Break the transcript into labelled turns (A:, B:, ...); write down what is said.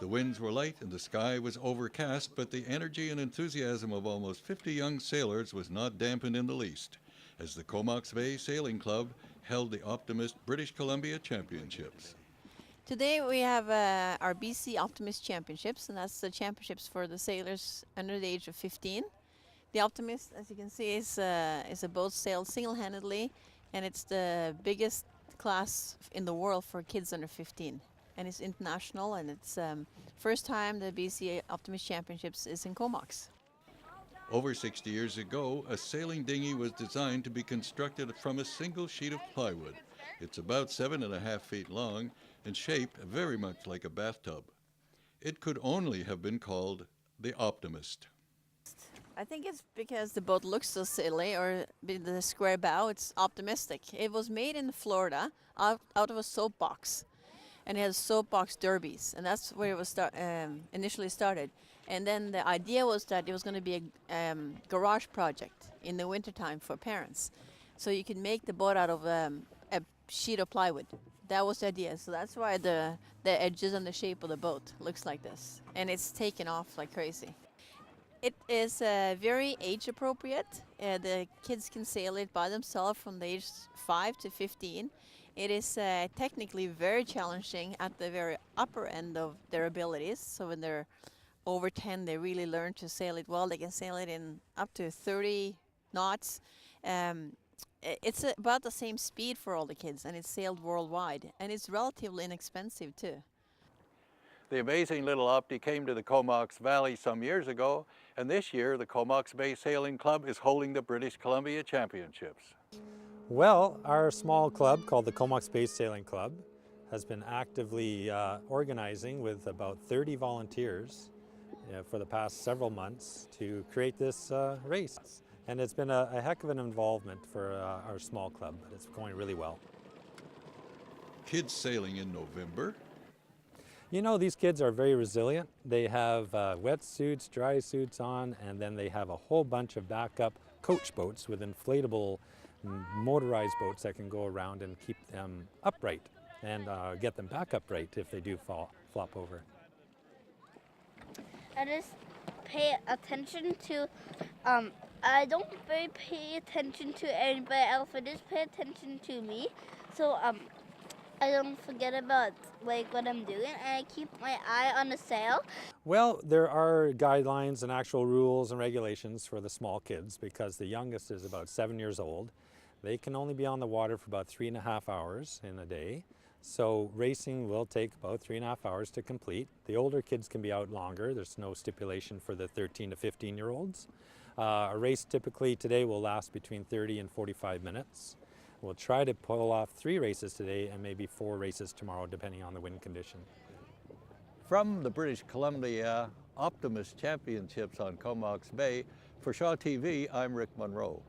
A: The winds were light and the sky was overcast, but the energy and enthusiasm of almost 50 young sailors was not dampened in the least, as the Comox Bay Sailing Club held the Optimist British Columbia Championships.
B: Today we have our BC Optimist Championships, and that's the championships for the sailors under the age of 15. The Optimist, as you can see, is a boat sailed single-handedly, and it's the biggest class in the world for kids under 15. And it's international, and it's first time the BC Optimist Championships is in Comox.
A: Over 60 years ago, a sailing dinghy was designed to be constructed from a single sheet of plywood. It's about 7.5 feet long and shaped very much like a bathtub. It could only have been called the Optimist.
B: I think it's because the boat looks so silly, or the square bow, it's optimistic. It was made in Florida out of a soapbox, and it has soapbox derbies, and that's where it was initially started. And then the idea was that it was going to be a garage project in the wintertime for parents. So you can make the boat out of a sheet of plywood. That was the idea. So that's why the edges and the shape of the boat looks like this. And it's taken off like crazy. It is very age appropriate. The kids can sail it by themselves from the age 5 to 15. It is technically very challenging at the very upper end of their abilities. So when they're over 10, they really learn to sail it well. They can sail it in up to 30 knots. It's about the same speed for all the kids, and it's sailed worldwide. And it's relatively inexpensive too.
A: The amazing little OPTI came to the Comox Valley some years ago, and this year the Comox Bay Sailing Club is holding the British Columbia Championships.
C: Well, our small club called the Comox Bay Sailing Club has been actively organizing with about 30 volunteers for the past several months to create this race. And it's been a heck of an involvement for our small club, but it's going really well.
A: Kids sailing in November.
C: You know, these kids are very resilient. They have wetsuits, dry suits on, and then they have a whole bunch of backup coach boats with inflatable motorized boats that can go around and keep them upright and get them back upright if they do flop over.
D: I just pay attention to, I don't really pay attention to anybody else, I just pay attention to me. So I don't forget about like what I'm doing, and I keep my eye on the sail.
C: Well, there are guidelines and actual rules and regulations for the small kids because the youngest is about 7 years old. They can only be on the water for about 3.5 hours in a day. So racing will take about 3.5 hours to complete. The older kids can be out longer. There's no stipulation for the 13 to 15-year-olds. A race typically today will last between 30 and 45 minutes. We'll try to pull off 3 races today and maybe 4 races tomorrow, depending on the wind condition.
A: From the British Columbia Optimist Championships on Comox Bay, for Shaw TV, I'm Rick Monroe.